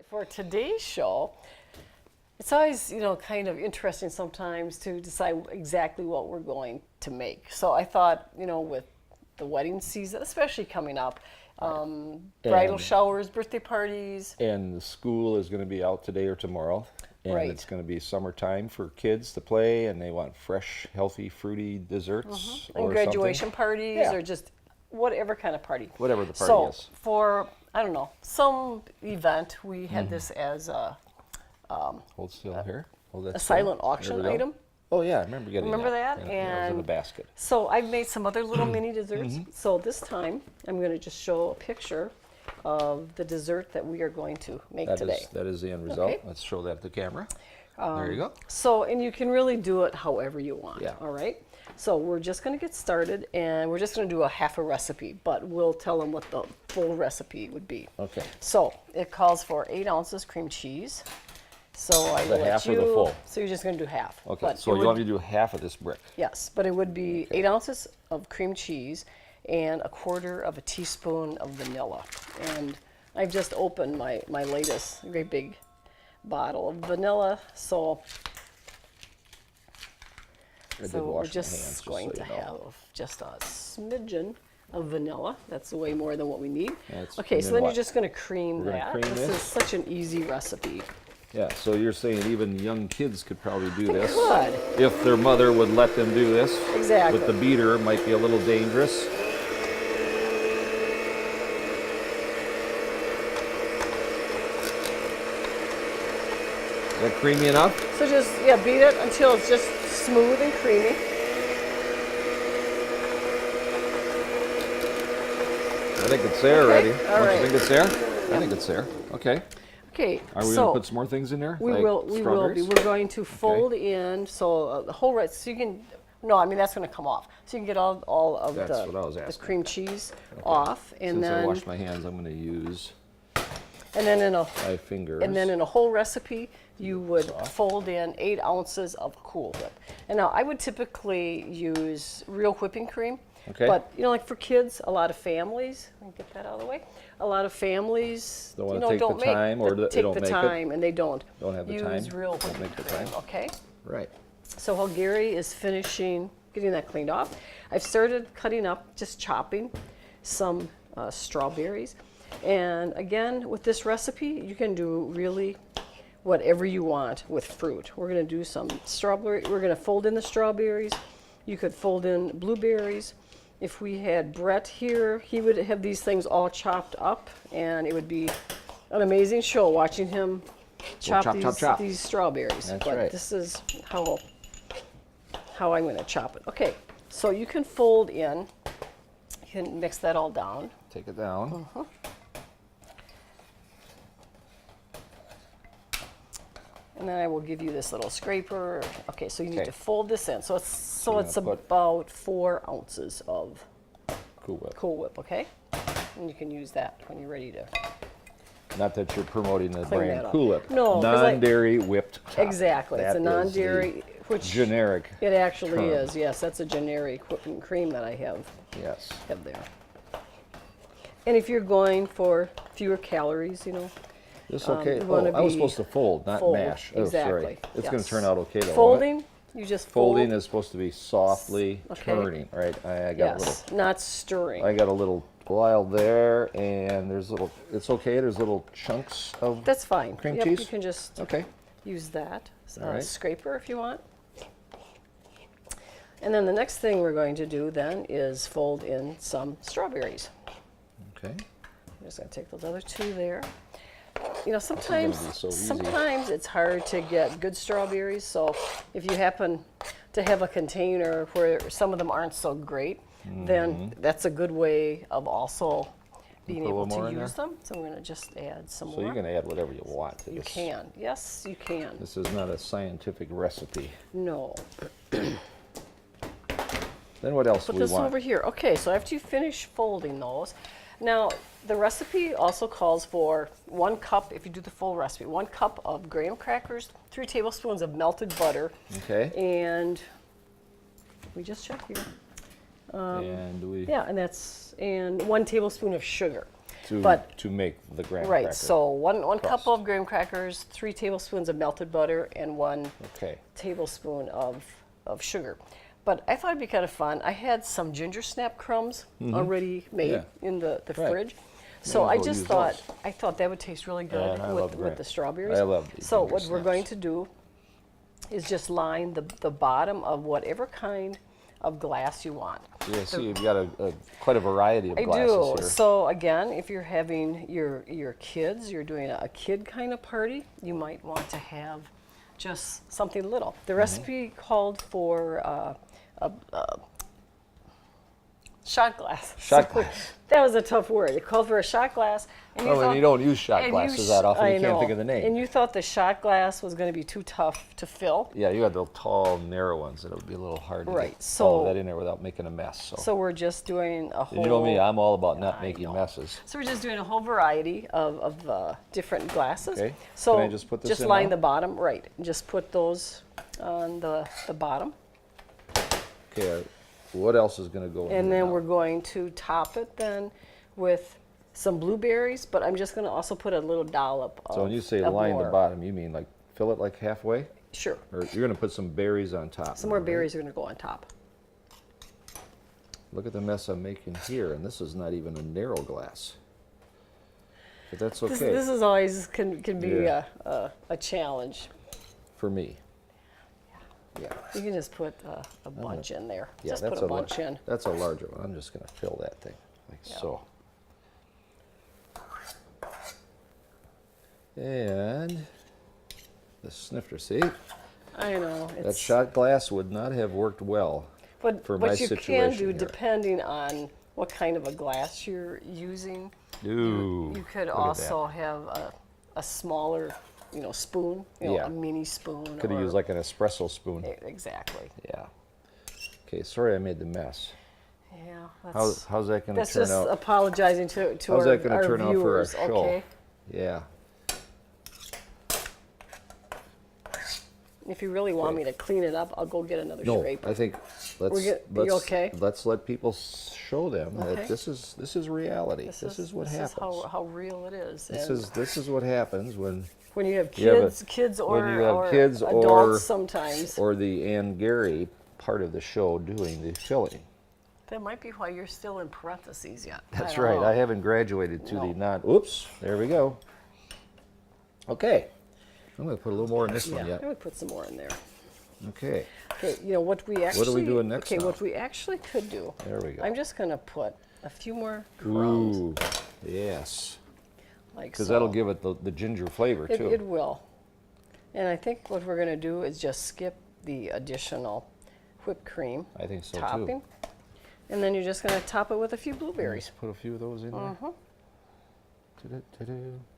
for today's show, it's always, kind of interesting sometimes to decide exactly what we're going to make. So I thought, with the wedding season, especially coming up, bridal showers, birthday parties. And the school is going to be out today or tomorrow. And Right. it's going to be summertime for kids to play, and they want fresh, healthy, fruity desserts And or graduation something. parties Yeah. or just whatever kind of party. Whatever the party so is. for, I don't know, some event, we had this as a Hold still here. Hold that a still. silent There auction we go. item. Oh, yeah, I remember getting Remember that? Yeah, it was in And a basket. So I've made some other little mini desserts. So this time I'm going to just show a picture of the dessert that we are going to make today. That is the end result. Okay. Let's show that to the camera. There you go. So, and you can really do it however you want. Yeah. All right. So we're just going to get started, and we're just going to do a half a recipe, but we'll tell them what the full recipe would be. Okay. So it calls for 8 ounces cream cheese. So I The will half let or the you. full? So you're just going to do half. Okay, But so it you would- want me to do half of this brick? Yes, but it would be 8 ounces of cream cheese and a quarter of a teaspoon of vanilla. And I've just opened my latest great big bottle of vanilla. So I did we're wash my just hands, going so to you know. have just a smidgen of vanilla. That's way more than what we need. That's- Okay, and so then then what? you're just going to cream We're gonna that. cream This this? is such an easy recipe. Yeah, so you're saying even young kids could probably do this. Could. If their mother would let them do this. Exactly. With the beater, it might be a little dangerous. Is that creamy enough? So just, beat it until it's just smooth and creamy. I think it's there Okay, already. all Don't right. you think it's there? I think it's there. Okay. Okay, Are we so going to put some more things in there? we like will be. strawberries? We're going to fold in the whole rest. So you can. No, I mean that's going to come off. So you can get all of That's what I was the asking. cream cheese off, and Since I then washed my hands, I'm going to use and then in a my fingers. and then in a whole recipe you would fold in 8 ounces of Cool Whip. And now I would typically use real whipping cream. Okay. But like for kids, a lot of families. Let me get that out of the way. A lot of families, Don't wanna take don't the make time, or they take don't the make it? time, and they don't Don't have the use time? real Don't whipping make the cream. time? Okay. Right. So while Gary is finishing getting that cleaned off, I've started cutting up, just chopping some strawberries. And again, with this recipe, you can do really whatever you want with fruit. We're going to do some strawberry. We're going to fold in the strawberries. You could fold in blueberries. If we had Brett here, he would have these things all chopped up, and it would be an amazing show watching him chop, chop. these strawberries. That's but right. this is how I'm going to chop it. Okay, so you can fold in. You can mix that all down. Take it down. Uh-huh. And then I will give you this little scraper. Okay, so you need Okay. to fold this in. So it's we're it's gonna put- about 4 ounces of Cool Whip. Cool Whip, okay? And you can use that when you're ready to. Not that you're promoting the Clean brand that up. Cool Whip. No, 'cause I- Non-dairy whipped chocolate. Exactly, it's That a is the non-dairy, which generic. it actually term. is. Yes, that's a generic whipping cream that I have Yes. there. And if you're going for fewer calories, This okay? you wanna I was be supposed to fold, not fold, mash. Oh, exactly, sorry. It's going yes. to turn out okay though. won't it? Folding, you just fold. Folding is supposed to be softly Okay. turning, right? I got a little. Yes, not stirring. I got a little wild there, and there's little. It's okay. There's little chunks of. That's fine. Cream Yep, cheese? you can just Okay. use that All right. scraper if you want. And then the next thing we're going to do then is fold in some strawberries. Okay. I'm just going to take those other 2 there. gonna Sometimes be so easy. sometimes it's hard to get good strawberries. So if you happen to have a container where some of them aren't so great, then that's a good way of also being Put a able little more to in use there? them. So we're going to just add some So more. you can add whatever you want to You this. can. Yes, you can. This is not a scientific recipe. No. Then what else Put do we this want? over here. Okay, so after you finish folding those, now the recipe also calls for 1 cup, if you do the full recipe, 1 cup of graham crackers, 3 tablespoons of melted butter, Okay. and we just check here. And we. Yeah, and 1 tablespoon of sugar. to make the graham right. cracker. So one cup crust. of graham crackers, 3 tablespoons of melted butter, and 1 Okay. tablespoon of sugar. But I thought it'd be kind of fun. I had some ginger snap crumbs already made Yeah. in the Right. fridge. So May as I well just use thought those. I thought that would taste really good And I love with graham. the strawberries. I love the So ginger what we're going snaps. to do is just line the bottom of whatever kind of glass you want. Yeah, see, you've got quite a variety of I glasses do. here. So again, if you're having your kids, you're doing a kid kind of party, you might want to have just something little. The recipe called for a shot glass. Shot glass. That was a tough word. It called for a shot glass. And Oh, and you don't use shot and glasses that often. I You can't know. think of the name. And you thought the shot glass was going to be too tough to fill. Yeah, you had the tall, narrow ones that would be a little hard to Right, get so- all of that in there without making a mess. So, So we're just doing a whole. and you know me, I'm all about not I making know. messes. So we're just doing a whole variety of different glasses. Okay. So Can I just put this in line now? the bottom, right? Just put those on the bottom, Okay, what else is going to go in and here then now? we're going to top it then with some blueberries. But I'm just going to also put a little dollop of. So when you say of line the more. bottom, you mean like fill it like halfway? Sure. Or you're going to put some berries on top? Some more right? berries are going to go on top. Look at the mess I'm making here, and this is not even a narrow glass. But that's okay This is always can be Yeah. a challenge. for me. Yeah. You can just put a bunch in there. Yeah, Just put a bunch in. That's a larger one. I'm just going to fill that thing like Yeah. so. And the snifter, see? I know. That shot glass would not have worked well. But for what my you can situation do, here. depending on what kind of a glass you're using, Ooh, you could look at also have a smaller, spoon, Yeah. a mini spoon. Could have or- used like an espresso spoon. Exactly. Yeah. Okay, sorry I made the mess. Yeah. How's that going to That's turn just out? apologizing to How's our, that gonna our turn out for our viewers. show? Okay. Yeah. If you really want me to clean it up, I'll go get another No, scraper. I think let's you okay? let's let people show them Okay. that this is reality. This is what happens. how real it is. This And is what happens when when you have you have a- kids or, when you have or kids adults or- sometimes. or the and Gary part of the show doing the filling. That might be why you're still in parentheses yet. That's don't right. know. I haven't graduated to the No. non. Oops. There we go. Okay. I'm going to put a little more in this one I yet. would put some more in there. Okay. Okay, what we actually. What are we doing next Okay, now? what we actually could do. There we go. I'm just gonna put a few more crumbs, Ooh. Yes. like Because so. that'll give it the ginger flavor too. It will. And I think what we're gonna do is just skip the additional whipped cream I think so topping, too. and then you're just gonna top it with a few blueberries. Just put a few of those in there. Uh-huh. Ta-da-ta-da.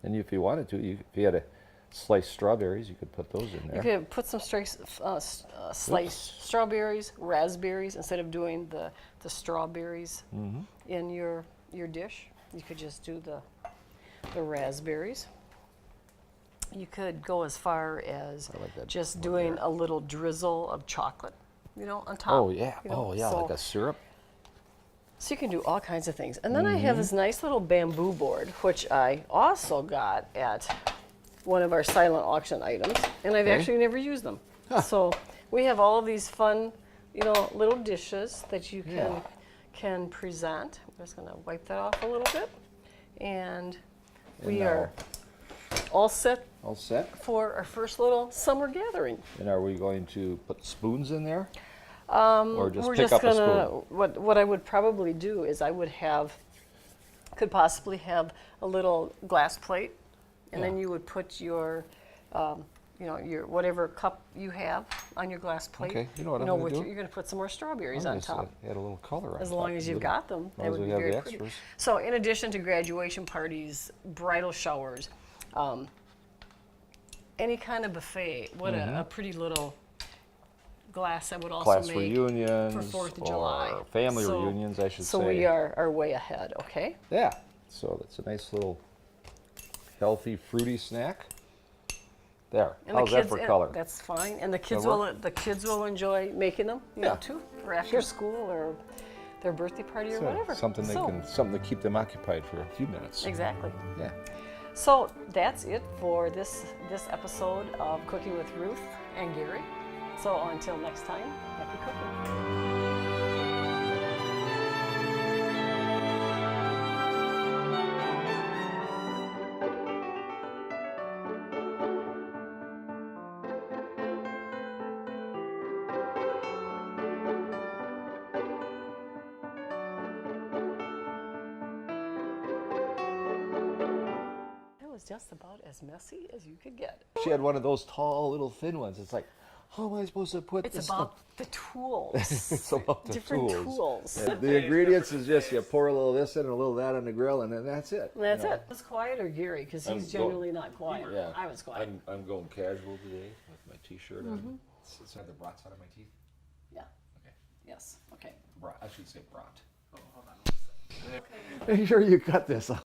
And if you wanted to, if you had a sliced strawberries, you could put those in You there. could put some sliced strawberries, raspberries, instead of doing the strawberries Mm-hmm. in your dish. You could just do the raspberries. You could go as far as I like that just one doing there. a little drizzle of chocolate, on top. Oh yeah. you know, Oh yeah, so, like a syrup. so you can do all kinds of things. And then I have Mm-hmm. this nice little bamboo board, which I also got at one of our silent auction items, and I've Okay. actually never used them. So we have all of these fun, little dishes that you Yeah. can present. I'm just gonna wipe that off a little bit, and we now- are all set All set. for our first little summer gathering. And are we going to put spoons in there? Or just We're pick just up a gonna. spoon? What I would probably do is I could possibly have a little glass plate, and then Yeah. you would put your, your whatever cup you have on your glass plate. Okay, you know what I'm gonna do? You're gonna put some more strawberries I'm on just top. add a little color on As top, long as a you've little- got them, as that long would as be we have very the pretty. extras. So, in addition to graduation parties, bridal showers, any kind of buffet, what a pretty little glass I would also Class make reunions for 4th of or July. family So- reunions, I should So say. we are way ahead, okay? Yeah. So that's a nice little healthy, fruity snack. There. And How's that for and color? That's fine, and the kids That work? will enjoy making them, Yeah. too, for after Sure. school or their birthday party or So, whatever. something to keep them occupied for a few minutes. Exactly. Yeah. So that's it for this episode of Cooking with Ruth and Gary. So until next time, happy cooking. That was just about as messy as you could get. She had one of those tall, little thin ones. It's like, how am I supposed to put It's this about the tools. It's about the different tools. tools. Yeah, the ingredients is just you pour a little this in and a little that on the grill, and then that's it. That's you know. it. Was quiet or Gary? Because I'm he's going- generally not quiet. Yeah. I was quiet. I'm going casual today with my t-shirt on. It's the brats out of my teeth. Yeah. Okay. Yes. Okay. Brat. I should say brat. Oh, hold on. Make sure you cut this off.